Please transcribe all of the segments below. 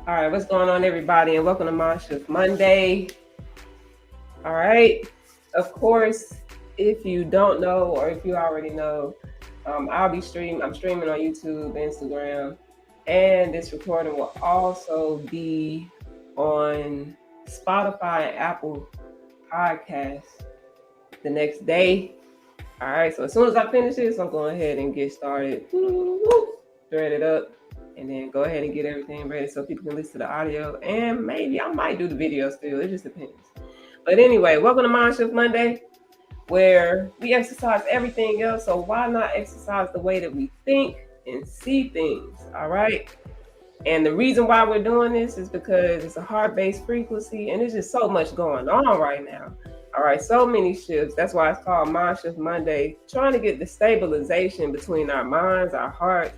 All right, what's going on, everybody, and welcome to MindShift Monday. All right, of course, if you don't know or if you already know, I'm streaming on YouTube, Instagram, and this recording will also be on Spotify and Apple Podcasts the next day. All right, so as soon as I finish this, I'm going ahead and get started. Thread it up. And then go ahead and get everything ready so people can listen to the audio. And maybe I might do the video still. It just depends. But anyway, welcome to MindShift Monday, where we exercise everything else. So why not exercise the way that we think and see things? All right. And the reason why we're doing this is because it's a heart-based frequency. And there's just so much going on right now. All right. So many shifts. That's why it's called MindShift Monday. Trying to get the stabilization between our minds, our hearts,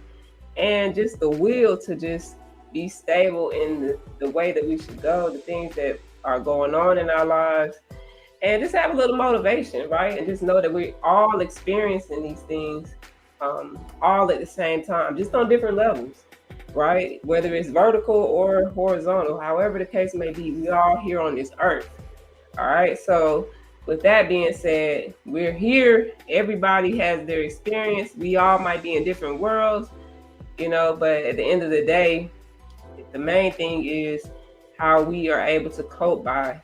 and just the will to just be stable in the way that we should go, the things that are going on in our lives, and just have a little motivation, right? And just know that we're all experiencing these things all at the same time, just on different levels, right? Whether it's vertical or horizontal, however the case may be, we all here on this earth. All right. So with that being said, we're here. Everybody has their experience. We all might be in different worlds, but at the end of the day, the main thing is how we are able to cope by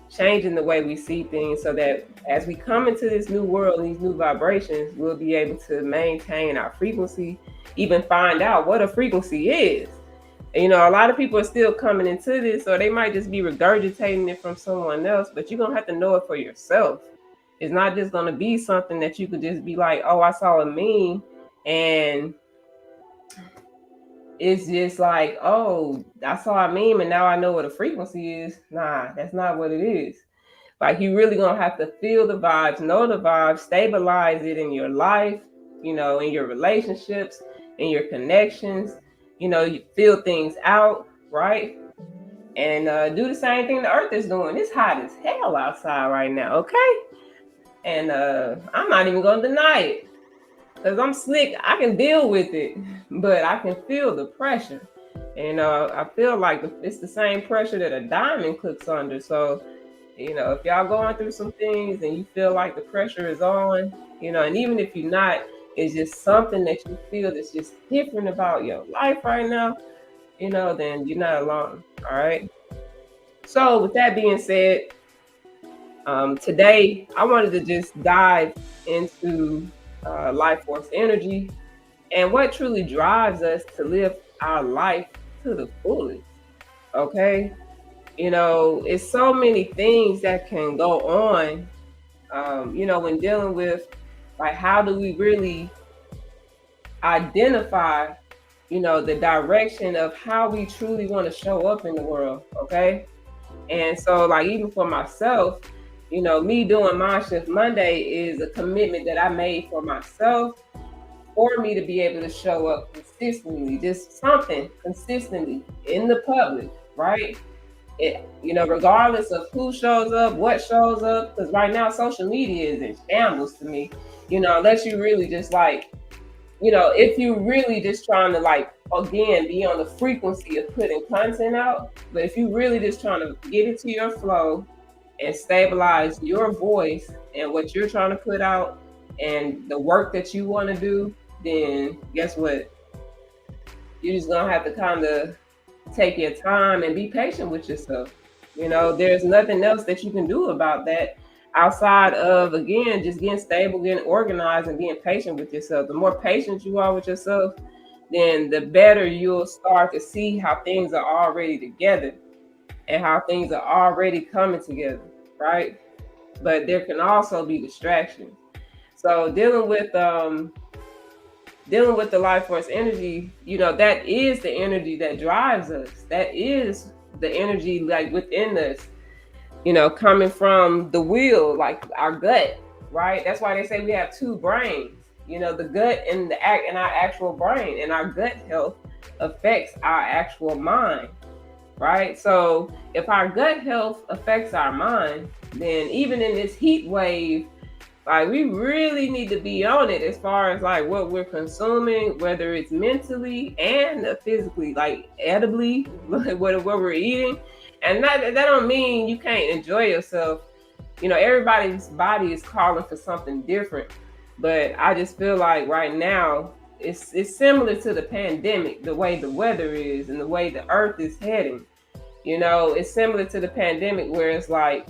changing the way we see things so that as we come into this new world, these new vibrations, we'll be able to maintain our frequency, even find out what a frequency is. A lot of people are still coming into this, or they might just be regurgitating it from someone else, but you're going to have to know it for yourself. It's not just going to be something that you could just be like, oh, I saw a meme and it's just like, oh, I saw a meme and now I know what a frequency is. Nah, that's not what it is. Like, you really gonna have to feel the vibes, know the vibes, stabilize it in your life, in your relationships, in your connections. You feel things out, right? And do the same thing the earth is doing. It's hot as hell outside right now, okay? And I'm not even gonna deny it. Because I'm slick, I can deal with it, but I can feel the pressure. And I feel like it's the same pressure that a diamond cooks under. So, if y'all going through some things and you feel like the pressure is on, and even if you're not, it's just something that you feel that's just different about your life right now, then you're not alone. All right. So with that being said, today I wanted to just dive into life force energy and what truly drives us to live our life to the fullest. Okay. It's so many things that can go on, when dealing with, like, how do we really identify, the direction of how we truly want to show up in the world. Okay. And so, like, even for myself, Me doing MindShift Monday is a commitment that I made for myself, for me to be able to show up consistently, just something consistently in the public, right? Regardless of who shows up, what shows up, because right now social media is in shambles to me. Unless you really just if you really just trying to again be on the frequency of putting content out, but if you really just trying to get into your flow and stabilize your voice and what you're trying to put out and the work that you want to do, then guess what? You're just gonna have to kind of take your time and be patient with yourself. There's nothing else that you can do about that outside of, again, just getting stable, getting organized, and being patient with yourself. The more patient you are with yourself, then the better you'll start to see how things are already together and how things are already coming together, right? But there can also be distractions. So dealing with the life force energy, that is the energy that drives us. That is the energy within us, coming from the will, like our gut, right? That's why they say we have two brains, the gut and our actual brain, and our gut health affects our actual mind, right? So if our gut health affects our mind, then even in this heat wave, we really need to be on it as far as what we're consuming, whether it's mentally and physically, edibly, what we're eating. And that don't mean you can't enjoy yourself. Everybody's body is calling for something different. But I just feel like right now it's similar to the pandemic, the way the weather is and the way the earth is heading. It's similar to the pandemic where it's like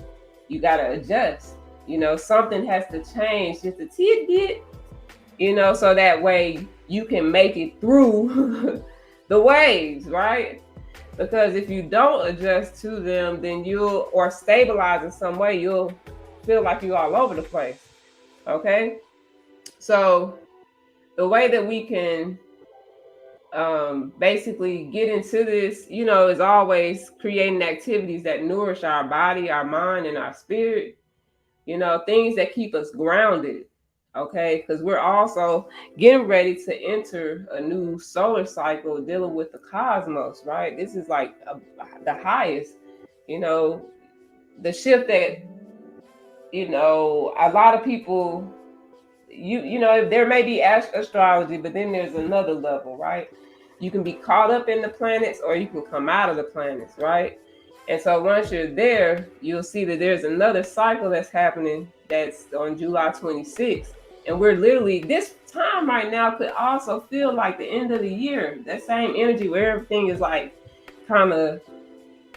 you gotta adjust. Something has to change just a tidbit, so that way you can make it through the waves, right? Because if you don't adjust to them, then or stabilize in some way, you'll feel like you're all over the place. Okay? So the way that we can basically get into this, is always creating activities that nourish our body, our mind, and our spirit. Things that keep us grounded, okay? Because we're also getting ready to enter a new solar cycle dealing with the cosmos, right? This is the highest, the shift that, a lot of people, there may be astrology, but then there's another level, right? You can be caught up in the planets or you can come out of the planets, right? And so once you're there, you'll see that there's another cycle that's happening that's on July 26th. And we're literally, this time right now could also feel like the end of the year. That same energy where everything is kind of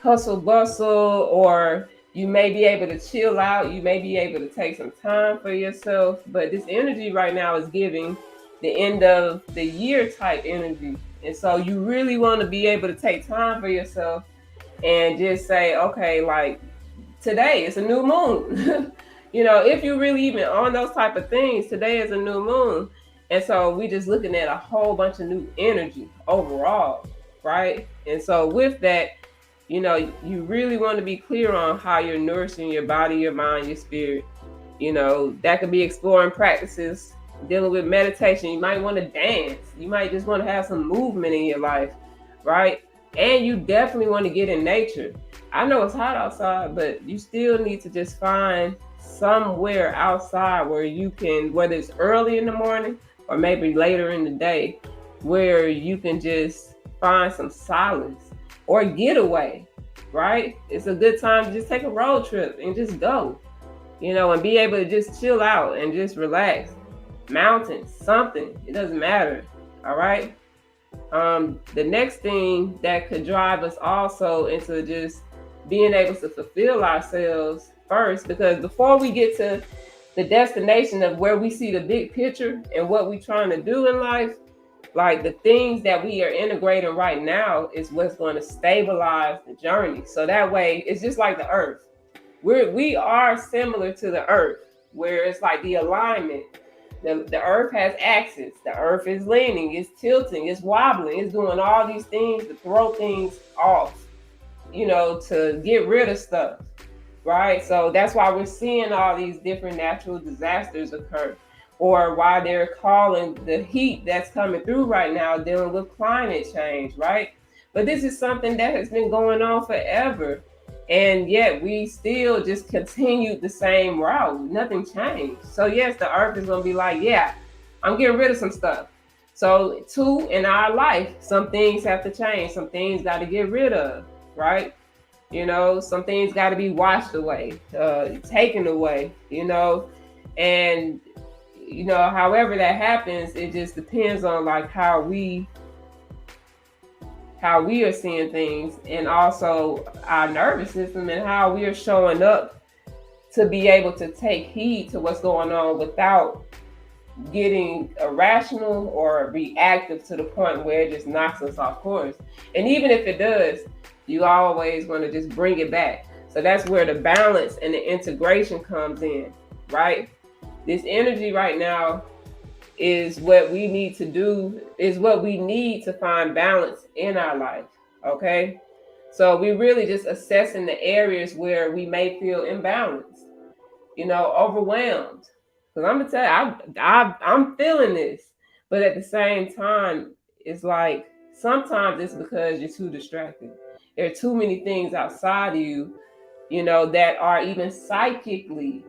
hustle bustle, or you may be able to chill out. You may be able to take some time for yourself. But this energy right now is giving the end of the year type energy. And so you really want to be able to take time for yourself and just say, okay, today is a new moon. If you're really even on those type of things, today is a new moon. And so we just looking at a whole bunch of new energy overall, right? And so with that, you really want to be clear on how you're nourishing your body, your mind, your spirit. That could be exploring practices, dealing with meditation. You might want to dance. You might just want to have some movement in your life, right? And you definitely want to get in nature. I know it's hot outside, but you still need to just find somewhere outside where you can, whether it's early in the morning or maybe later in the day, where you can just find some solace or getaway, right? It's a good time to just take a road trip and just go, and be able to just chill out and just relax. Mountains, something, it doesn't matter, all right? The next thing that could drive us also into just being able to fulfill ourselves first, because before we get to the destination of where we see the big picture and what we're trying to do in life, the things that we are integrating right now is what's going to stabilize the journey. So that way, it's just like the earth. We are similar to the earth, where it's like the alignment. The earth has axis. The earth is leaning, it's tilting, it's wobbling, it's doing all these things to throw things off, to get rid of stuff. right? So that's why we're seeing all these different natural disasters occur, or why they're calling the heat that's coming through right now dealing with climate change, right? But this is something that has been going on forever. And yet we still just continued the same route. Nothing changed. So yes, the earth is gonna be like, yeah, I'm getting rid of some stuff. So too, in our life, some things have to change. Some things got to get rid of, right? Some things got to be washed away, taken away, and however that happens, it just depends on like how we are seeing things, and also our nervous system and how we are showing up to be able to take heed to what's going on without getting irrational or reactive to the point where it just knocks us off course. And even if it does, you always want to just bring it back. So that's where the balance and the integration comes in, right? This energy right now is what we need to do, is what we need to find balance in our life. Okay. So we really just assessing the areas where we may feel imbalanced, overwhelmed. Because I'm gonna tell you, I'm feeling this, but at the same time, it's like sometimes it's because you're too distracted. There are too many things outside of you, that are even psychically,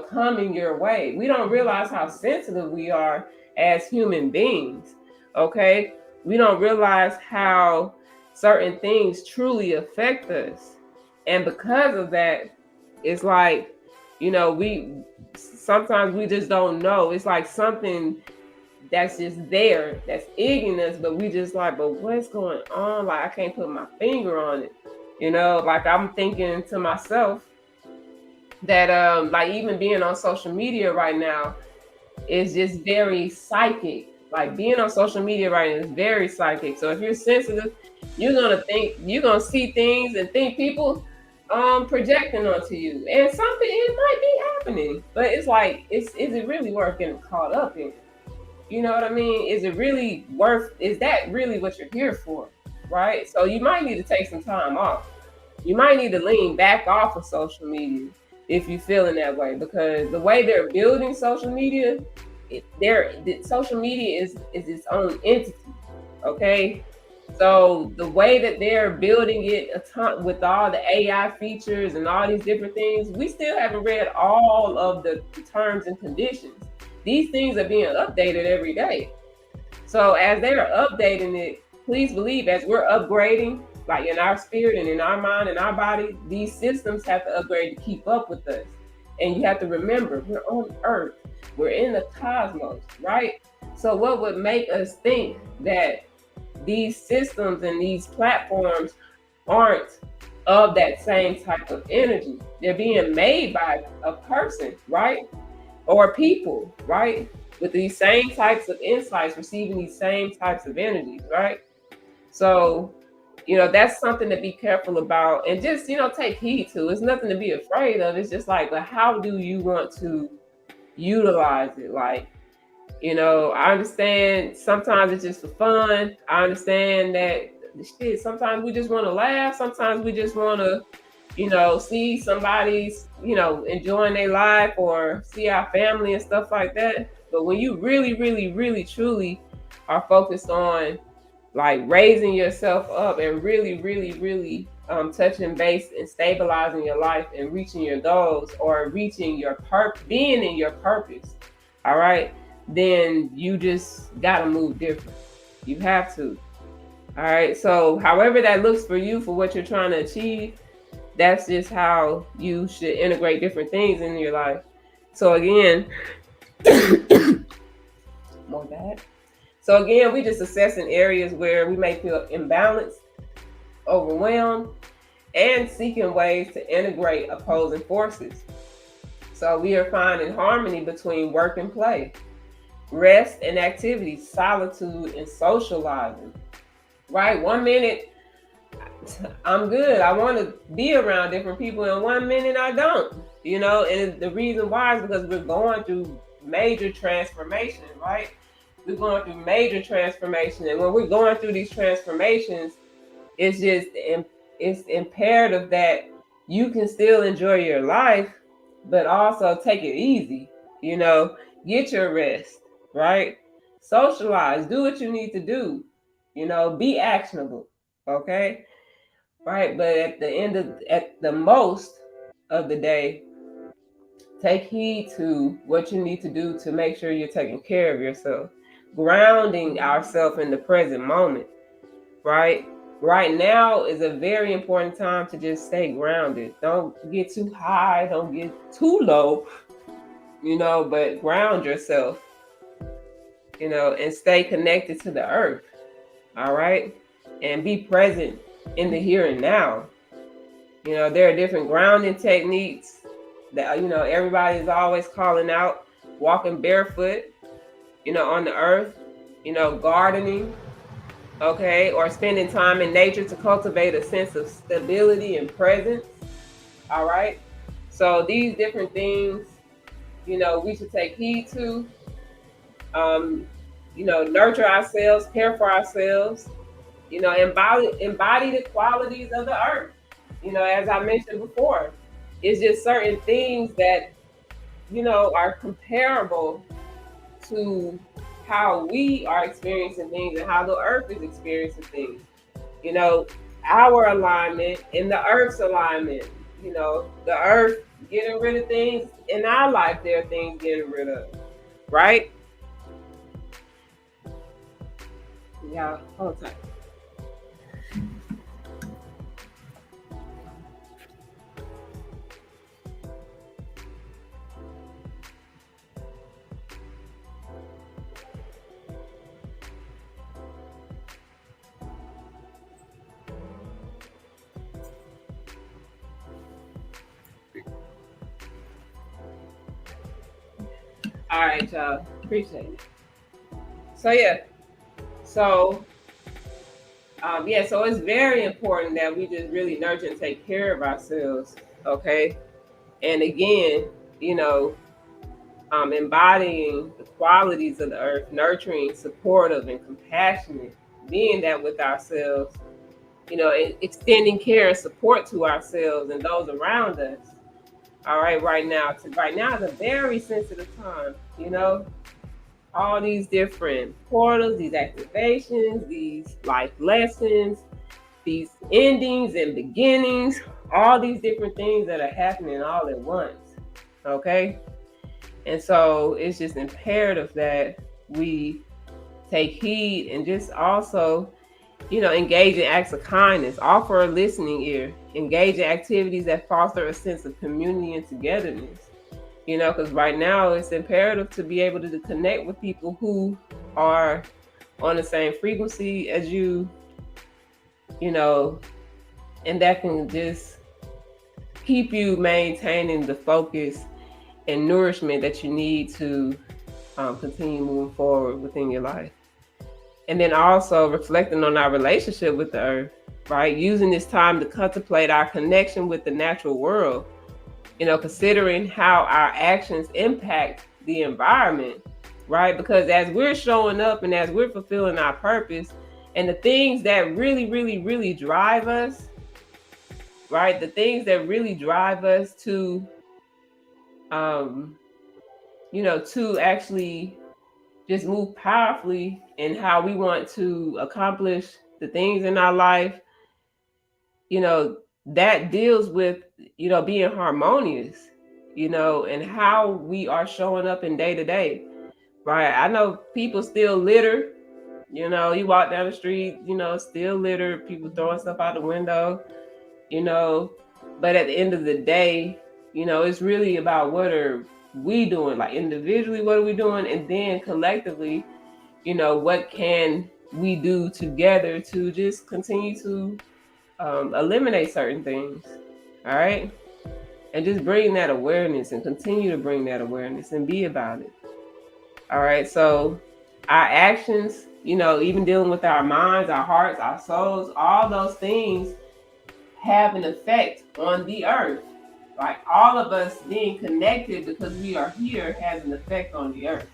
coming your way. We don't realize how sensitive we are as human beings. Okay, we don't realize how certain things truly affect us, and because of that, it's like, we sometimes we just don't know. It's like something that's just there, that's egging us, but we just like, but what's going on? Like, I can't put my finger on it. Like I'm thinking to myself that like even being on social media right now is just very psychic. Like being on social media right now is very psychic. So if you're sensitive, you're gonna see things and think people projecting onto you. And something, it might be happening. But it's like, is it really worth getting caught up in? You know what I mean? Is that really what you're here for? Right? So you might need to take some time off. You might need to lean back off of social media if you're feeling that way, because the way they're building social media, social media is its own entity. Okay. So the way that they're building it with all the AI features and all these different things, we still haven't read all of the terms and conditions. These things are being updated every day. So as they're updating it, please believe, as we're upgrading, like in our spirit and in our mind and our body, these systems have to upgrade to keep up with us. And you have to remember, we're on Earth, we're in the cosmos, right? So what would make us think that these systems and these platforms aren't of that same type of energy? They're being made by a person, right? Or people, right? With these same types of insights, receiving these same types of energies, right? So, that's something to be careful about, and just, take heed to. It's nothing to be afraid of. It's just like, but how do you want to utilize it? Like, I understand sometimes it's just for fun. I understand that sometimes we just want to laugh. Sometimes we just want to, see somebody's, enjoying their life, or see our family and stuff like that. But when you really, really, really, truly are focused on like raising yourself up and really, really, really touching base and stabilizing your life and reaching your goals, or reaching your being in your purpose, all right, then you just gotta move different. You have to. All right. So however that looks for you, for what you're trying to achieve, that's just how you should integrate different things in your life. So again, more bad. So again, we just assessing areas where we may feel imbalanced, overwhelmed, and seeking ways to integrate opposing forces. So we are finding harmony between work and play, rest and activity, solitude and socializing. Right? 1 minute, I'm good. I want to be around different people, and 1 minute I don't. And the reason why is because we're going through major transformation, right? We're going through major transformation, and when we're going through these transformations, it's imperative that you can still enjoy your life, but also take it easy. Get your rest, right? Socialize, do what you need to do, be actionable, okay? Right? But at the most of the day, take heed to what you need to do to make sure you're taking care of yourself, grounding ourselves in the present moment, right? Right now is a very important time to just stay grounded. Don't get too high, don't get too low, but ground yourself, and stay connected to the earth, all right? And be present in the here and now. There are different grounding techniques that, everybody is always calling out: walking barefoot, on the earth, gardening, okay, or spending time in nature to cultivate a sense of stability and presence. All right. So these different things, we should take heed to, nurture ourselves, care for ourselves, embody the qualities of the earth. As I mentioned before, it's just certain things that, are comparable to how we are experiencing things and how the earth is experiencing things. Our alignment and the earth's alignment. The earth getting rid of things in our life, there are things getting rid of, right? Yeah, hold tight. All right, y'all. Appreciate it. So yeah. So so it's very important that we just really nurture and take care of ourselves. Okay. And again, embodying the qualities of the earth, nurturing, supportive, and compassionate, being that with ourselves, extending care and support to ourselves and those around us. All right, right now is a very sensitive time, all these different portals, these activations, these life lessons, these endings and beginnings, all these different things that are happening all at once. Okay. And so it's just imperative that we take heed and just also, engage in acts of kindness, offer a listening ear, engage in activities that foster a sense of community and togetherness. Because right now it's imperative to be able to connect with people who are on the same frequency as you, and that can just keep you maintaining the focus and nourishment that you need to continue moving forward within your life. And then also reflecting on our relationship with the earth, right? Using this time to contemplate our connection with the natural world, considering how our actions impact the environment, right? Because as we're showing up and as we're fulfilling our purpose and the things that really, really, really drive us, right? The things that really drive us to, to actually just move powerfully in how we want to accomplish the things in our life, that deals with, being harmonious, and how we are showing up in day to day, right? I know people still litter, you walk down the street, still litter, people throwing stuff out the window, but at the end of the day, it's really about what are we doing, like individually, what are we doing? And then collectively, what can we do together to just continue to eliminate certain things. All right. And just bring that awareness and continue to bring that awareness and be about it. All right. So our actions, even dealing with our minds, our hearts, our souls, all those things have an effect on the earth. Like all of us being connected because we are here has an effect on the earth,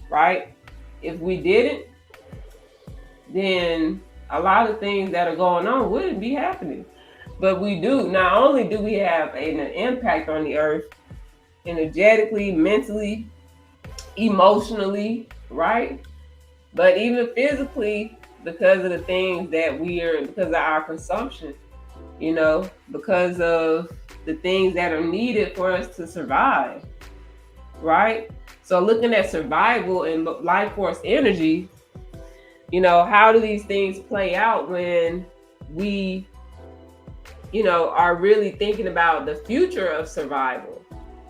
right? If we didn't, then a lot of things that are going on wouldn't be happening, But we do, not only do we have an impact on the earth energetically, mentally, emotionally, right? But even physically, because of the things that because of our consumption, because of the things that are needed for us to survive, right? So looking at survival and life force energy, how do these things play out when we, are really thinking about the future of survival,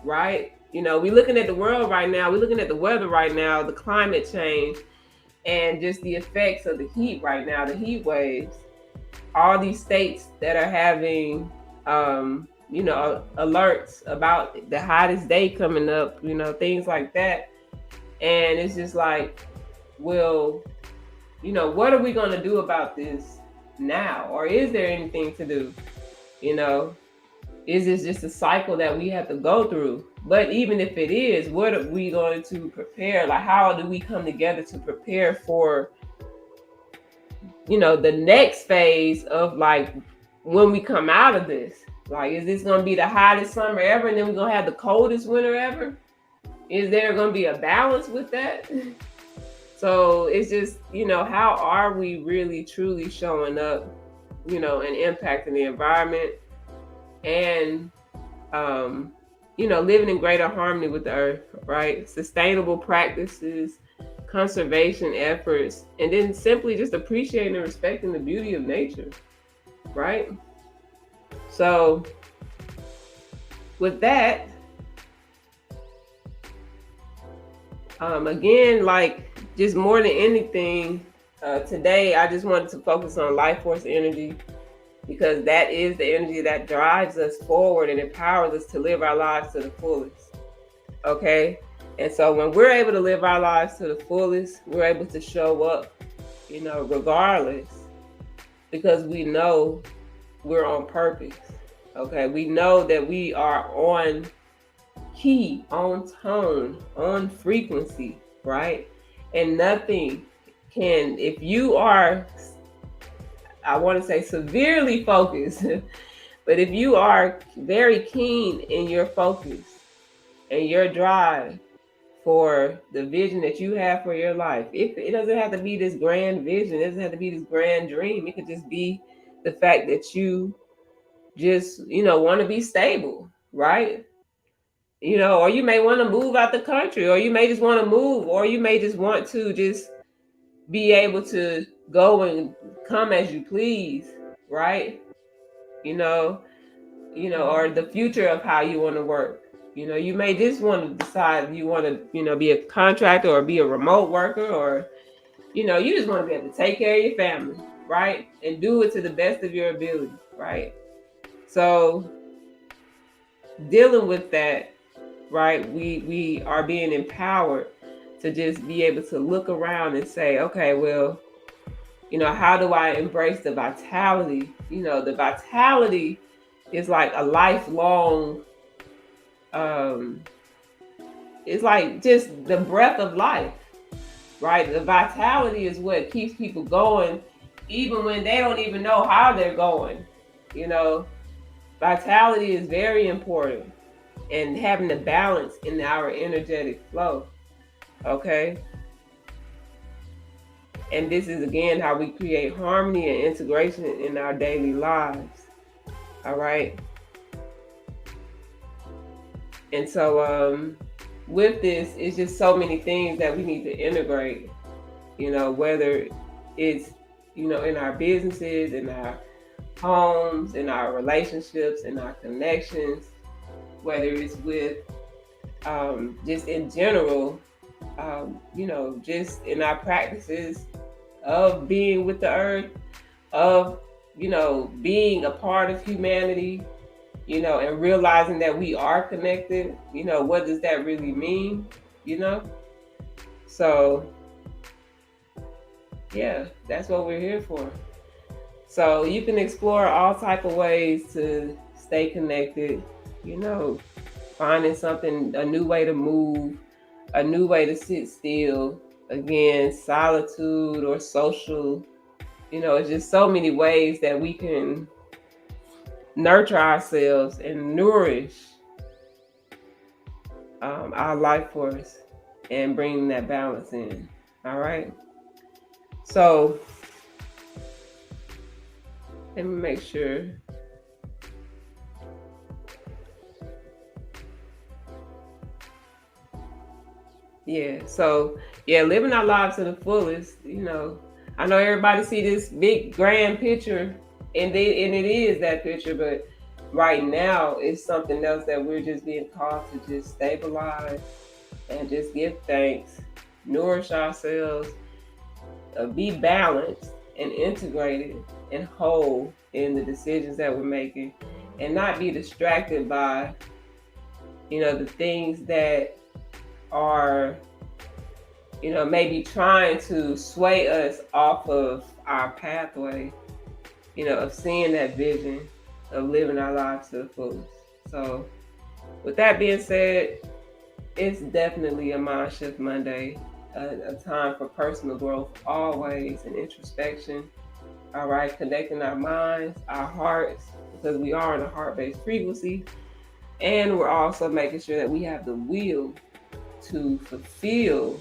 right? We're looking at the world right now, we're looking at the weather right now, the climate change, and just the effects of the heat right now, the heat waves, all these states that are having, alerts about the hottest day coming up, things like that. And it's just like, well, what are we going to do about this now? Or is there anything to do? Is this just a cycle that we have to go through? But even if it is, what are we going to prepare? Like, how do we come together to prepare for, the next phase of, like, when we come out of this? Like, is this going to be the hottest summer ever and then we're going to have the coldest winter ever? Is there going to be a balance with that? So it's just, how are we really truly showing up, and impacting the environment and, living in greater harmony with the earth, right? Sustainable practices, conservation efforts, and then simply just appreciating and respecting the beauty of nature, right? So with that, again, like, just more than anything, today I just wanted to focus on life force energy, because that is the energy that drives us forward and empowers us to live our lives to the fullest. Okay? And so when we're able to live our lives to the fullest, we're able to show up, regardless, because we know we're on purpose. Okay? We know that we are on key, on tone, on frequency, right? And nothing can, if you are, I want to say, severely focused, but if you are very keen in your focus and your drive for the vision that you have for your life, it doesn't have to be this grand vision, it doesn't have to be this grand dream. It could just be the fact that you just, want to be stable, right? Or you may want to move out the country, or you may just want to move, or you may just want to just be able to go and come as you please, right? Or the future of how you want to work. You may just want to decide you want to, be a contractor or be a remote worker, or, you just want to be able to take care of your family, right? And do it to the best of your ability, right? So dealing with that, right, we are being empowered to just be able to look around and say, okay, well, how do I embrace the vitality? The vitality is like a lifelong, it's like just the breath of life, right? The vitality is what keeps people going, even when they don't even know how they're going. Vitality is very important, and having the balance in our energetic flow. Okay. And this is, again, how we create harmony and integration in our daily lives. All right. And so with this, it's just so many things that we need to integrate, whether it's, in our businesses, in our homes, in our relationships, in our connections, whether it's with just in general, just in our practices of being with the earth, of, being a part of humanity, and realizing that we are connected. What does that really mean? So yeah, that's what we're here for. So you can explore all type of ways to stay connected, finding something, a new way to move, a new way to sit still. Again, solitude or social, it's just so many ways that we can nurture ourselves and nourish our life force and bring that balance in. All right. So let me make sure. Yeah. So yeah, living our lives to the fullest. I know everybody see this big grand picture, and it is that picture, but right now it's something else that we're just being called to just stabilize and just give thanks, nourish ourselves, be balanced and integrated and whole in the decisions that we're making, and not be distracted by the things that are maybe trying to sway us off of our pathway, of seeing that vision of living our lives to the fullest. So with that being said, it's definitely a Mind Shift Monday, a time for personal growth always, and introspection. All right, connecting our minds, our hearts, because we are in a heart-based frequency, and we're also making sure that we have the will to fulfill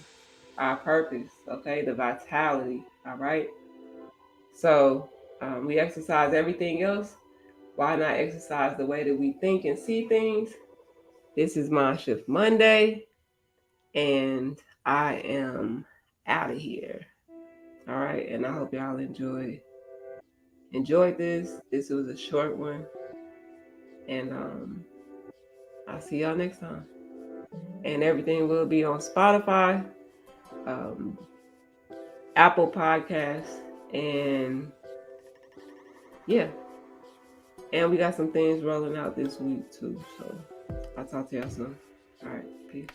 our purpose. Okay, the vitality. All right. So we exercise everything else. Why not exercise the way that we think and see things? This is Mind Shift Monday, and I am out of here. All right, and I hope y'all enjoyed this. This was a short one, and I'll see y'all next time. And everything will be on Spotify, um, Apple Podcasts, and yeah. And we got some things rolling out this week too. So I'll talk to y'all soon. All right, peace.